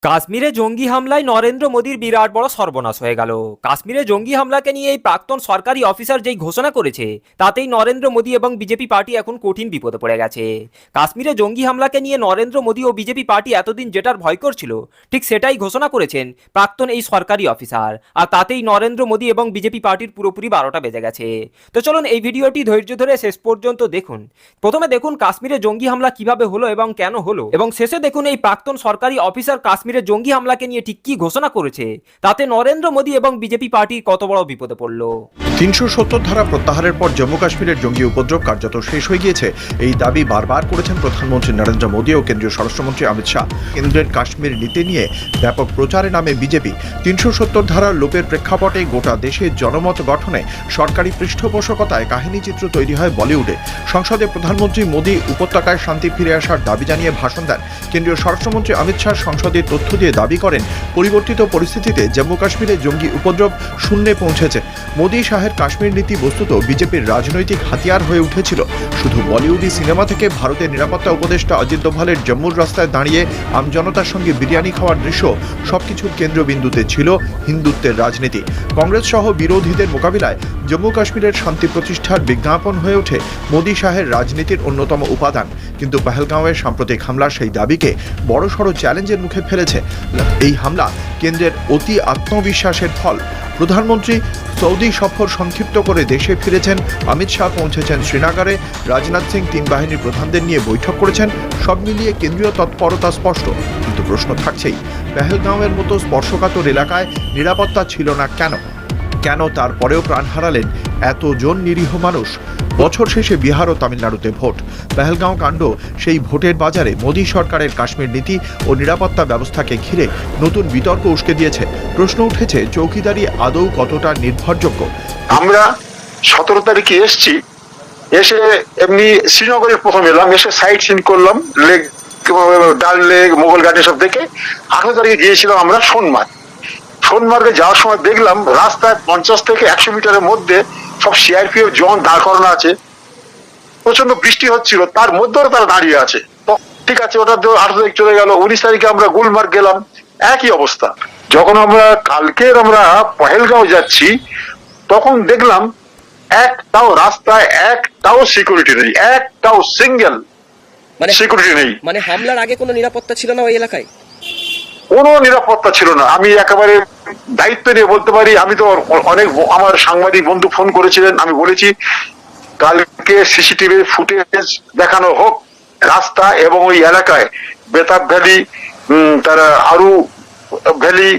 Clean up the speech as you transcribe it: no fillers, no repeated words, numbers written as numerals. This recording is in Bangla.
কাশ্মীরে জঙ্গি হামলায় নরেন্দ্র মোদীর বিরাট বড় সর্বনাশ হয়ে গেল। কাশ্মীরে জঙ্গি হামলাকে নিয়ে এই প্রাক্তন সরকারি অফিসার যেই ঘোষণা করেছে, তাতেই নরেন্দ্র মোদী এবং বিজেপি পার্টি এখন কঠিন বিপদে পড়ে গেছে। কাশ্মীরে জঙ্গি হামলাকে নিয়ে নরেন্দ্র মোদী ও বিজেপি পার্টি এতদিন যেটার ভয় করছিল, ঠিক সেটাই ঘোষণা করেছেন প্রাক্তন এই সরকারি অফিসার। আর তাতেই নরেন্দ্র মোদী এবং বিজেপি পার্টির পুরোপুরি 12টা বেজে গেছে। তো চলুন এই ভিডিওটি ধৈর্য ধরে শেষ পর্যন্ত দেখুন। প্রথমে দেখুন কাশ্মীরে জঙ্গি হামলা কিভাবে হলো এবং কেন হলো, এবং শেষে দেখুন এই প্রাক্তন সরকারি অফিসার কাশ্মীরে জঙ্গি হামলাকে নিয়ে ঠিক কি ঘোষণা করেছে, তাতে নরেন্দ্র মোদী এবং বিজেপি পার্টি কত বড় বিপদে পড়ল। ৩৭০ ধারা প্রত্যাহারের পর জম্মু কাশ্মীরের জঙ্গি উপদ্রব কার্যত শেষ হয়ে গিয়েছে, এই দাবি বারবার করেছেন প্রধানমন্ত্রী নরেন্দ্র মোদী ও কেন্দ্রীয় স্বরাষ্ট্রমন্ত্রী অমিত শাহ। কেন্দ্রের কাশ্মীর নীতি নিয়ে ব্যাপক প্রচারে নামে বিজেপি। ৩৭০ ধারার লোপের প্রেক্ষাপটে গোটা দেশে জনমত গঠনে সরকারি পৃষ্ঠপোষকতায় কাহিনীচিত্র তৈরি হয় বলিউডে। সংসদে প্রধানমন্ত্রী মোদী উপত্যকায় শান্তি ফিরে আসার দাবি জানিয়ে ভাষণ দেন। কেন্দ্রীয় স্বরাষ্ট্রমন্ত্রী অমিত শাহ সংসদে তথ্য দিয়ে দাবি করেন, পরিবর্তিত পরিস্থিতিতে জম্মু কাশ্মীরে জঙ্গি উপদ্রব শূন্যে পৌঁছেছে। মোদী শাহের কাশ্মীর নীতি বস্তুত বিজেপির রাজনৈতিক হাতিয়ার হয়ে উঠেছিল। শুধু বলিউডি সিনেমা থেকে ভারতের নিরাপত্তা উপদেষ্টা অজিত দোভালের জম্মুর রাস্তায় দাঁড়িয়ে আমজনতার সঙ্গে বিরিয়ানি খাওয়ার দৃশ্য সবকিছুর কেন্দ্রবিন্দুতে ছিল হিন্দুত্বের রাজনীতি। কংগ্রেস সহ বিরোধীদের মোকাবিলায় জম্মু কাশ্মীরের শান্তি প্রতিষ্ঠার বিজ্ঞাপন হয়ে ওঠে মোদী শাহের রাজনীতির অন্যতম উপাদান। কিন্তু পহেলগাঁওয়ের সাম্প্রতিক হামলা সেই দাবিকে বড়সড় চ্যালেঞ্জের মুখে ফেলেছে। এই হামলা কেন্দ্রের অতি আত্মবিশ্বাসের ফল। প্রধানমন্ত্রী সৌদি সফর সংক্ষিপ্ত করে দেশে ফিরেছেন। অমিত শাহ পৌঁছেছেন শ্রীনগরে। রাজনাথ সিং 3 বাহিনীর প্রধানদের নিয়ে বৈঠক করেছেন। সব মিলিয়ে কেন্দ্রীয় তৎপরতা স্পষ্ট। কিন্তু প্রশ্ন থাকছেই, পহেলগাঁওয়ের মতো স্পর্শকাতর এলাকায় নিরাপত্তা ছিল না কেন? কেন তারপরেও প্রাণ হারালেন এতজন নিরীহ মানুষ? বছর শেষে বিহার ও তামিলনাড়ুতে ভোট। পহেলগাঁও কাণ্ড সেই ভোটের বাজারে মোদী সরকারের কাশ্মীর নীতি ও নিরাপত্তা ব্যবস্থাকে ঘিরে নতুন বিতর্ক উস্কে দিয়েছে। প্রশ্ন উঠেছে, চৌকিদারি আদৌ কতটা নির্ভরযোগ্য? আমরা 17 তারিখে এসছি, এসে এমনি শ্রীনগরে প্রথম এলাম, এসে সাইট সিন করলাম, লেক, ডাল লেক, মোগল গার্ডেন সব দেখে 18 তারিখে গিয়েছিলাম আমরা সোনমার্গ। সোনমার্গে যাওয়ার সময় দেখলাম রাস্তায় 50 থেকে 100 মিটারের মধ্যে সব সিআরপিএফ জওয়ান দাঁড় করানো আছে। প্রচন্ড বৃষ্টি হচ্ছিল, তার মধ্যেও তারা দাঁড়িয়ে আছে। তো ঠিক আছে, ওটা 18 তারিখ চলে গেল। 19 তারিখে আমরা গুলমার্গ গেলাম, একই অবস্থা। যখন আমরা কালকের আমরা পহেলগাঁও যাচ্ছি, তখন দেখলাম একটাও রাস্তায় একটাও সিকিউরিটি নেই, একটাও সিঙ্গেল সিকিউরিটি নেই। মানে হামলার আগে কোনো নিরাপত্তা ছিল না ওই এলাকায়? কোনো নিরাপত্তা ছিল না। আমি একেবারে দায়িত্ব নিয়ে বলতে পারি, আমি তো অনেক আমার সাংবাদিক বন্ধু ফোন করেছিলেন, আমি বলেছি কালকে সিসিটিভি ফুটেজ দেখানো হোক রাস্তা এবং ওই এলাকায় বেতাব ভ্যালি, তারা আরু ভ্যালি,